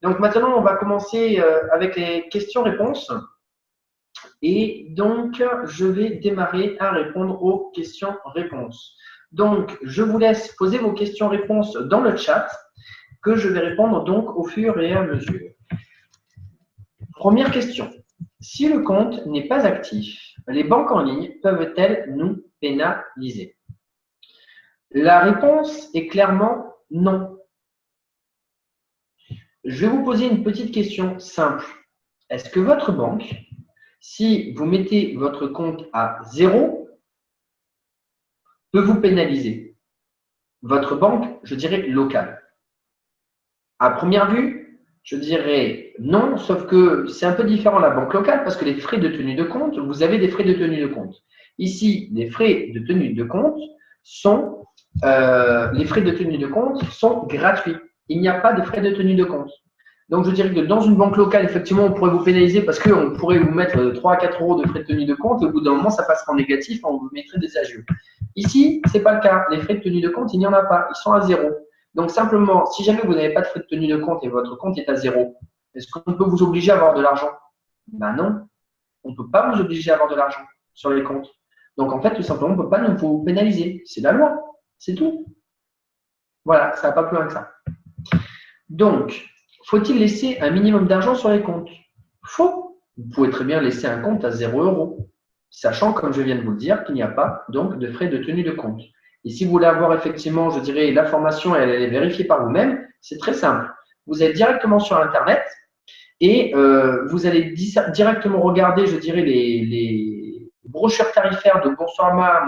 Donc maintenant, on va commencer avec les questions-réponses. Et donc, je vais démarrer à répondre aux questions-réponses. Donc, je vous laisse poser vos questions-réponses dans le chat, que je vais répondre donc au fur et à mesure. Première question. Si le compte n'est pas actif, les banques en ligne peuvent-elles nous pénaliser? La réponse est clairement non. Je vais vous poser une petite question simple. Est-ce que votre banque, si vous mettez votre compte à 0, peut vous pénaliser? Votre banque, je dirais locale. À première vue, je dirais non, sauf que c'est un peu différent la banque locale parce que les frais de tenue de compte, vous avez des frais de tenue de compte. Ici, les frais de tenue de compte sont, sont gratuits. Il n'y a pas de frais de tenue de compte. Donc, je dirais que dans une banque locale, effectivement, on pourrait vous pénaliser parce qu'on pourrait vous mettre 3 à 4 euros de frais de tenue de compte et au bout d'un moment, ça passera en négatif, on vous mettrait des agios. Ici, ce n'est pas le cas. Les frais de tenue de compte, il n'y en a pas. Ils sont à 0. Donc, simplement, si jamais vous n'avez pas de frais de tenue de compte et votre compte est à 0, est-ce qu'on peut vous obliger à avoir de l'argent? Ben non, on ne peut pas vous obliger à avoir de l'argent sur les comptes. Donc, en fait, tout simplement, on ne peut pas vous pénaliser. C'est la loi. C'est tout. Voilà, ça ne va pas plus loin que ça. Donc, faut-il laisser un minimum d'argent sur les comptes? Faux. Vous pouvez très bien laisser un compte à 0 euros, sachant, comme je viens de vous le dire, qu'il n'y a pas donc de frais de tenue de compte. Et si vous voulez avoir effectivement, je dirais, l'information et elle est vérifiée par vous-même, c'est très simple. Vous êtes directement sur Internet et vous allez directement regarder, je dirais, les brochures tarifaires de Boursorama,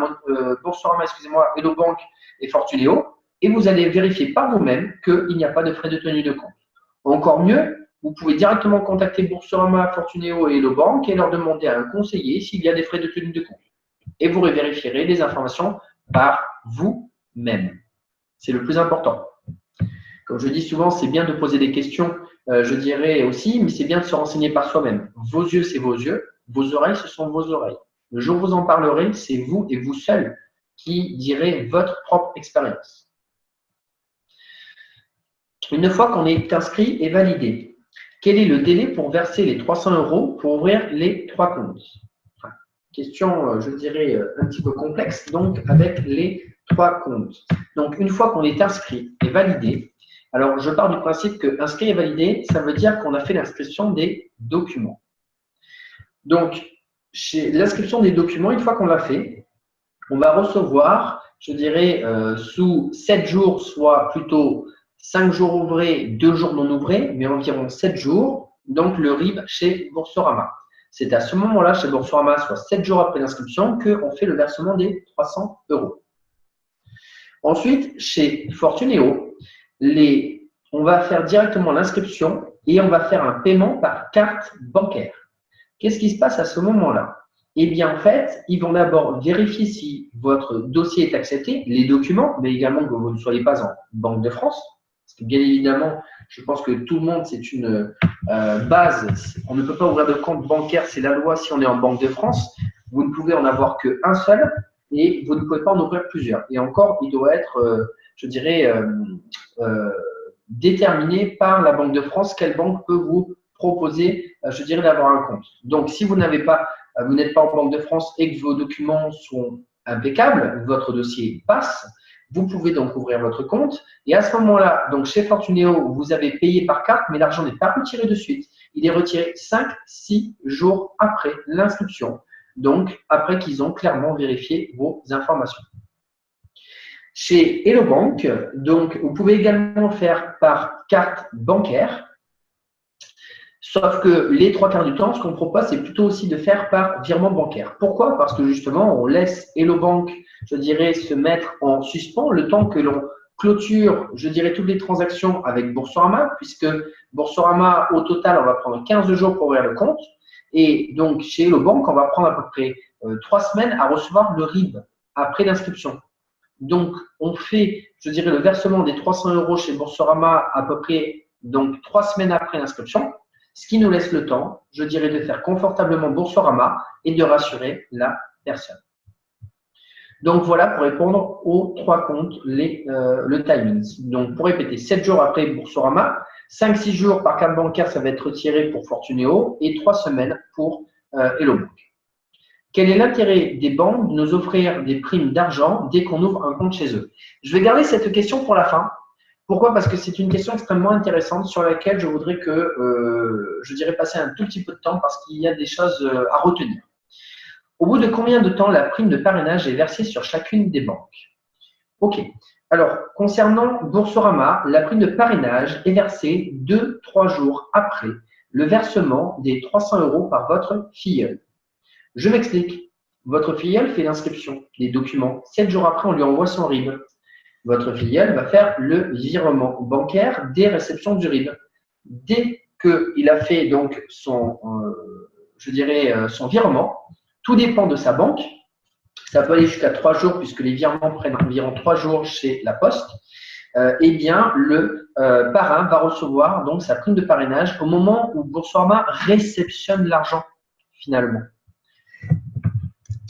excusez-moi, Hello Bank et Fortuneo, et vous allez vérifier par vous-même qu'il n'y a pas de frais de tenue de compte. Encore mieux, vous pouvez directement contacter Boursorama, Fortuneo et Hello Bank et leur demander à un conseiller s'il y a des frais de tenue de compte. Et vous vérifierez les informations par vous-même. C'est le plus important. Comme je dis souvent, c'est bien de poser des questions, je dirais aussi, mais c'est bien de se renseigner par soi-même. Vos yeux, c'est vos yeux. Vos oreilles, ce sont vos oreilles. Le jour où vous en parlerez, c'est vous et vous seul qui direz votre propre expérience. Une fois qu'on est inscrit et validé, quel est le délai pour verser les 300 euros pour ouvrir les 3 comptes? Question, je dirais, un petit peu complexe, donc avec les 3 comptes. Donc, une fois qu'on est inscrit et validé, alors je pars du principe que inscrit et validé, ça veut dire qu'on a fait l'inscription des documents. Donc, chez l'inscription des documents, une fois qu'on l'a fait, on va recevoir, je dirais, sous 7 jours, soit plutôt 5 jours ouvrés, 2 jours non ouvrés, mais environ 7 jours, donc le RIB chez Boursorama. C'est à ce moment-là, chez Boursorama, soit 7 jours après l'inscription, qu'on fait le versement des 300 euros. Ensuite, chez Fortuneo, on va faire directement l'inscription et on va faire un paiement par carte bancaire. Qu'est-ce qui se passe à ce moment-là? Eh bien, en fait, ils vont d'abord vérifier si votre dossier est accepté, les documents, mais également que vous ne soyez pas en Banque de France. Parce que bien évidemment, je pense que tout le monde, c'est une base. On ne peut pas ouvrir de compte bancaire, c'est la loi si on est en Banque de France. Vous ne pouvez en avoir qu'un seul et vous ne pouvez pas en ouvrir plusieurs. Et encore, il doit être, je dirais, déterminé par la Banque de France quelle banque peut vous proposer, je dirais, d'avoir un compte. Donc, si vous n'êtes pas en Banque de France et que vos documents sont impeccables, votre dossier passe, vous pouvez donc ouvrir votre compte. Et à ce moment-là, donc chez Fortuneo, vous avez payé par carte, mais l'argent n'est pas retiré de suite. Il est retiré 5-6 jours après l'inscription. Donc, après qu'ils ont clairement vérifié vos informations. Chez Hello Bank, donc, vous pouvez également faire par carte bancaire. Sauf que les 3 quarts du temps, ce qu'on propose, c'est plutôt aussi de faire par virement bancaire. Pourquoi? Parce que justement, on laisse Hello Bank, je dirais, se mettre en suspens le temps que l'on clôture, je dirais, toutes les transactions avec Boursorama, puisque Boursorama, au total, on va prendre 15 jours pour ouvrir le compte. Et donc, chez Hello Bank, on va prendre à peu près 3 semaines à recevoir le RIB après l'inscription. Donc, on fait, je dirais, le versement des 300 euros chez Boursorama à peu près donc 3 semaines après l'inscription. Ce qui nous laisse le temps, je dirais, de faire confortablement Boursorama et de rassurer la personne. Donc voilà pour répondre aux 3 comptes, le timing. Donc pour répéter, 7 jours après Boursorama, 5-6 jours par carte bancaire, ça va être retiré pour Fortunéo et 3 semaines pour Hello Bank. Quel est l'intérêt des banques de nous offrir des primes d'argent dès qu'on ouvre un compte chez eux? Je vais garder cette question pour la fin. Pourquoi? Parce que c'est une question extrêmement intéressante sur laquelle je voudrais que je dirais passer un tout petit peu de temps parce qu'il y a des choses à retenir. Au bout de combien de temps la prime de parrainage est versée sur chacune des banques? Ok. Alors, concernant Boursorama, la prime de parrainage est versée 2-3 jours après le versement des 300 € par votre filleul. Je m'explique. Votre filleul fait l'inscription des documents. 7 jours après, on lui envoie son RIB. Votre filleul va faire le virement bancaire des réceptions du RIB. Dès qu'il a fait donc son virement, tout dépend de sa banque. Ça peut aller jusqu'à 3 jours puisque les virements prennent environ 3 jours chez la Poste. Eh bien, le parrain va recevoir donc sa prime de parrainage au moment où Boursorama réceptionne l'argent finalement.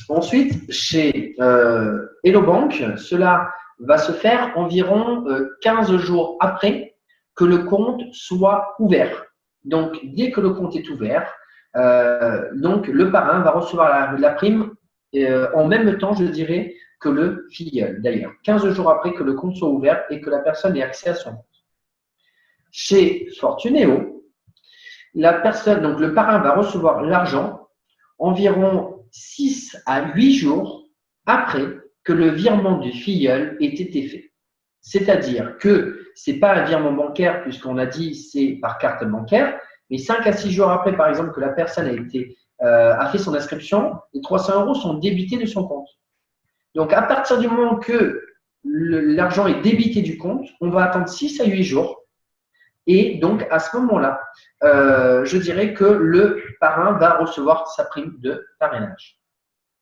Ensuite, chez Hello Bank, cela va se faire environ 15 jours après que le compte soit ouvert. Donc, dès que le compte est ouvert, donc le parrain va recevoir la prime en même temps, je dirais, que le filleul. D'ailleurs, 15 jours après que le compte soit ouvert et que la personne ait accès à son compte. Chez Fortunéo, donc le parrain va recevoir l'argent environ 6 à 8 jours après que le virement du filleul ait été fait. C'est-à-dire que ce n'est pas un virement bancaire, puisqu'on a dit c'est par carte bancaire, mais 5 à 6 jours après, par exemple, que la personne a fait son inscription, les 300 € sont débités de son compte. Donc, à partir du moment que l'argent est débité du compte, on va attendre 6 à 8 jours. Et donc, à ce moment-là, je dirais que le parrain va recevoir sa prime de parrainage.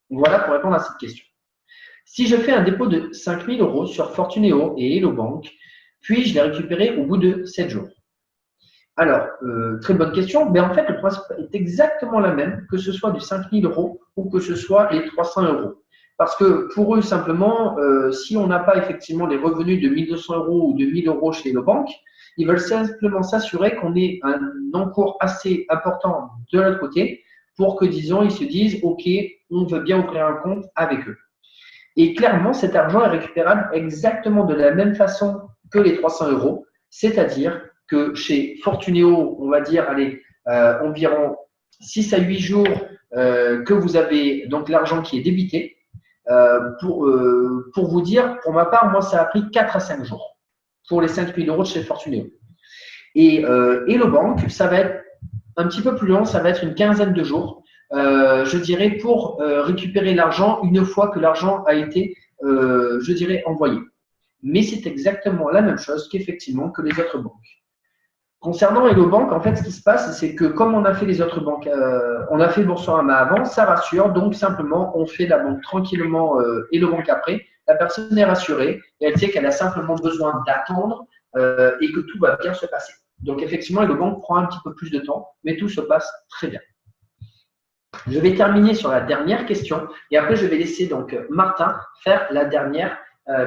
Voilà pour répondre à cette question. Si je fais un dépôt de 5 000 € sur Fortunéo et Hello Bank, puis-je les récupérer au bout de 7 jours? Alors, très bonne question. Mais en fait, le principe est exactement la même, que ce soit du 5 000 € ou que ce soit les 300 €. Parce que pour eux, simplement, si on n'a pas effectivement les revenus de 1 200 € ou de 1 000 € chez Hello Bank, ils veulent simplement s'assurer qu'on ait un encours assez important de l'autre côté pour que, disons, ils se disent « Ok, on veut bien ouvrir un compte avec eux ». Et clairement, cet argent est récupérable exactement de la même façon que les 300 €, c'est-à-dire que chez Fortunéo, on va dire, allez, environ 6 à 8 jours que vous avez donc l'argent qui est débité. Pour vous dire, pour ma part, moi, ça a pris 4 à 5 jours pour les 5 000 € de chez Fortunéo. Et Hello Bank, ça va être un petit peu plus long, ça va être une quinzaine de jours, je dirais, pour récupérer l'argent une fois que l'argent a été, je dirais, envoyé. Mais c'est exactement la même chose qu'effectivement que les autres banques. Concernant Hello Bank, en fait, ce qui se passe, c'est que comme on a fait les autres banques, on a fait Boursorama avant, ça rassure. Donc, simplement, on fait la banque tranquillement Hello Bank après. La personne est rassurée et elle sait qu'elle a simplement besoin d'attendre et que tout va bien se passer. Donc, effectivement, Hello Bank prend un petit peu plus de temps, mais tout se passe très bien. Je vais terminer sur la dernière question et après, je vais laisser donc Martin faire la dernière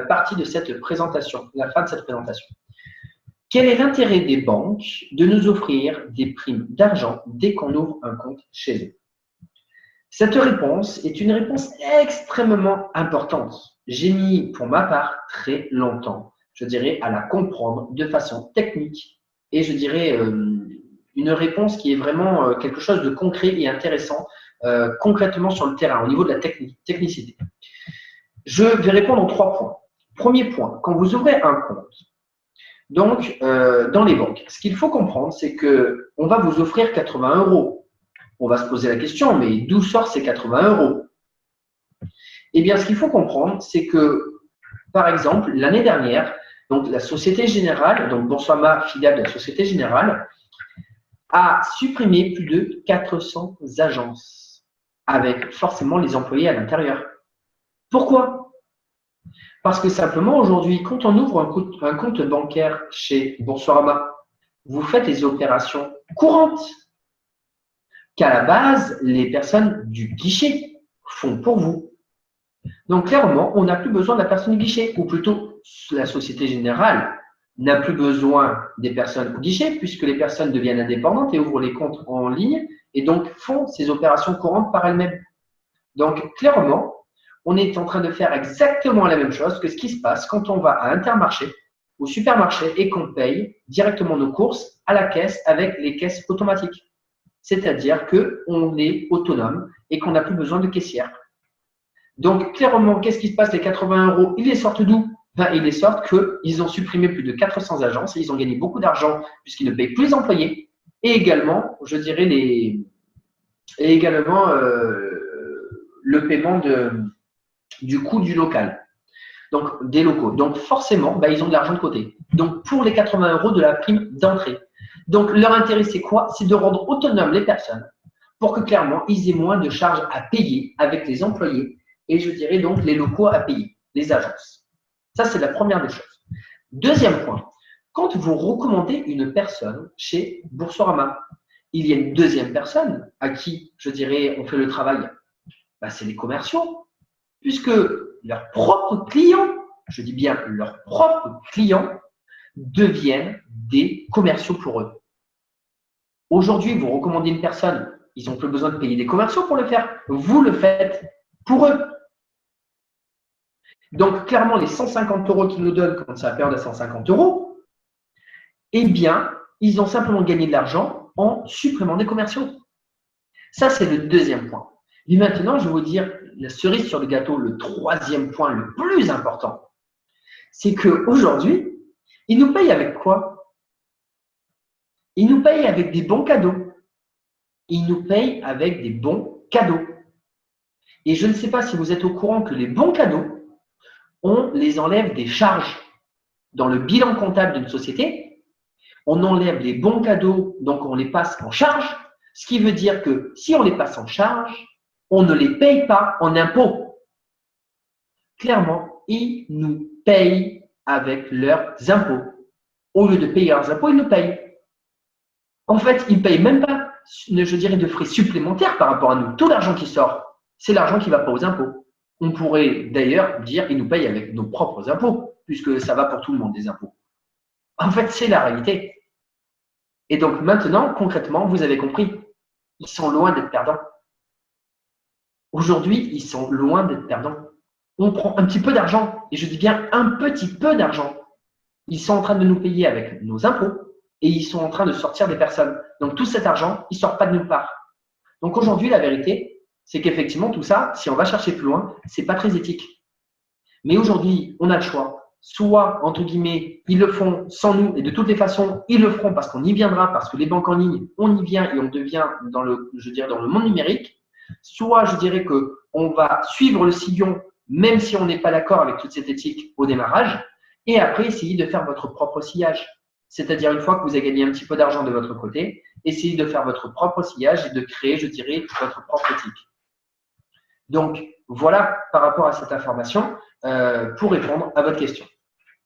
partie de cette présentation, la fin de cette présentation. Quel est l'intérêt des banques de nous offrir des primes d'argent dès qu'on ouvre un compte chez eux? Cette réponse est une réponse extrêmement importante. J'ai mis, pour ma part, très longtemps, je dirais, à la comprendre de façon technique et je dirais une réponse qui est vraiment quelque chose de concret et intéressant concrètement sur le terrain, au niveau de la technicité. Je vais répondre en 3 points. Premier point, quand vous ouvrez un compte, donc, dans les banques, ce qu'il faut comprendre, c'est qu'on va vous offrir 80 €. On va se poser la question, mais d'où sort ces 80 €? Eh bien, ce qu'il faut comprendre, c'est que, par exemple, l'année dernière, donc la Société Générale, donc Boursorama, filiale de la Société Générale, a supprimé plus de 400 agences, avec forcément les employés à l'intérieur. Pourquoi? Parce que simplement, aujourd'hui, quand on ouvre un compte bancaire chez Boursorama, vous faites des opérations courantes qu'à la base, les personnes du guichet font pour vous. Donc, clairement, on n'a plus besoin de la personne du guichet, ou plutôt la Société Générale n'a plus besoin des personnes au guichet puisque les personnes deviennent indépendantes et ouvrent les comptes en ligne et donc font ces opérations courantes par elles-mêmes. Donc, clairement, on est en train de faire exactement la même chose que ce qui se passe quand on va à Intermarché, au supermarché et qu'on paye directement nos courses à la caisse avec les caisses automatiques. C'est-à-dire qu'on est autonome et qu'on n'a plus besoin de caissière. Donc, clairement, qu'est-ce qui se passe? Les 80 €, ils les sortent d'où? Ils les sortent qu'ils ont supprimé plus de 400 agences et ils ont gagné beaucoup d'argent puisqu'ils ne payent plus les employés et également, je dirais, le paiement du coût du local, donc des locaux. Donc, forcément, ils ont de l'argent de côté. Donc, pour les 80 € de la prime d'entrée. Donc, leur intérêt, c'est quoi? C'est de rendre autonomes les personnes pour que, clairement, ils aient moins de charges à payer avec les employés et, je dirais, donc, les locaux à payer, les agences. Ça, c'est la première des choses. Deuxième point, quand vous recommandez une personne chez Boursorama, il y a une deuxième personne à qui, je dirais, on fait le travail. C'est les commerciaux, puisque leurs propres clients, je dis bien leurs propres clients, deviennent des commerciaux pour eux. Aujourd'hui, vous recommandez une personne, ils n'ont plus besoin de payer des commerciaux pour le faire. Vous le faites pour eux. Donc, clairement, les 150 € qu'ils nous donnent quand c'est la période à 150 €, eh bien, ils ont simplement gagné de l'argent en supprimant des commerciaux. Ça, c'est le deuxième point. Et maintenant, je vais vous dire la cerise sur le gâteau, le troisième point le plus important. C'est qu'aujourd'hui, ils nous payent avec quoi? Ils nous payent avec des bons cadeaux. Ils nous payent avec des bons cadeaux. Et je ne sais pas si vous êtes au courant que les bons cadeaux, on les enlève des charges. Dans le bilan comptable d'une société, on enlève les bons cadeaux, donc on les passe en charge, ce qui veut dire que si on les passe en charge, on ne les paye pas en impôts. Clairement, ils nous payent avec leurs impôts. Au lieu de payer leurs impôts, ils nous payent. En fait, ils ne payent même pas, je dirais, de frais supplémentaires par rapport à nous. Tout l'argent qui sort, c'est l'argent qui ne va pas aux impôts. On pourrait d'ailleurs dire qu'ils nous payent avec nos propres impôts, puisque ça va pour tout le monde, les impôts. En fait, c'est la réalité. Et donc maintenant, concrètement, vous avez compris, ils sont loin d'être perdants. Aujourd'hui, ils sont loin d'être perdants. On prend un petit peu d'argent, et je dis bien un petit peu d'argent. Ils sont en train de nous payer avec nos impôts et ils sont en train de sortir des personnes. Donc tout cet argent, il ne sort pas de nulle part. Donc aujourd'hui, la vérité, c'est qu'effectivement, tout ça, si on va chercher plus loin, ce n'est pas très éthique. Mais aujourd'hui, on a le choix. Soit, entre guillemets, ils le font sans nous et de toutes les façons, ils le feront parce qu'on y viendra, parce que les banques en ligne, on y vient et on devient dans le monde numérique. Soit, je dirais qu'on va suivre le sillon, même si on n'est pas d'accord avec toute cette éthique au démarrage, et après, essayez de faire votre propre sillage. C'est-à-dire, une fois que vous avez gagné un petit peu d'argent de votre côté, essayez de faire votre propre sillage et de créer, je dirais, votre propre éthique. Donc, voilà par rapport à cette information pour répondre à votre question.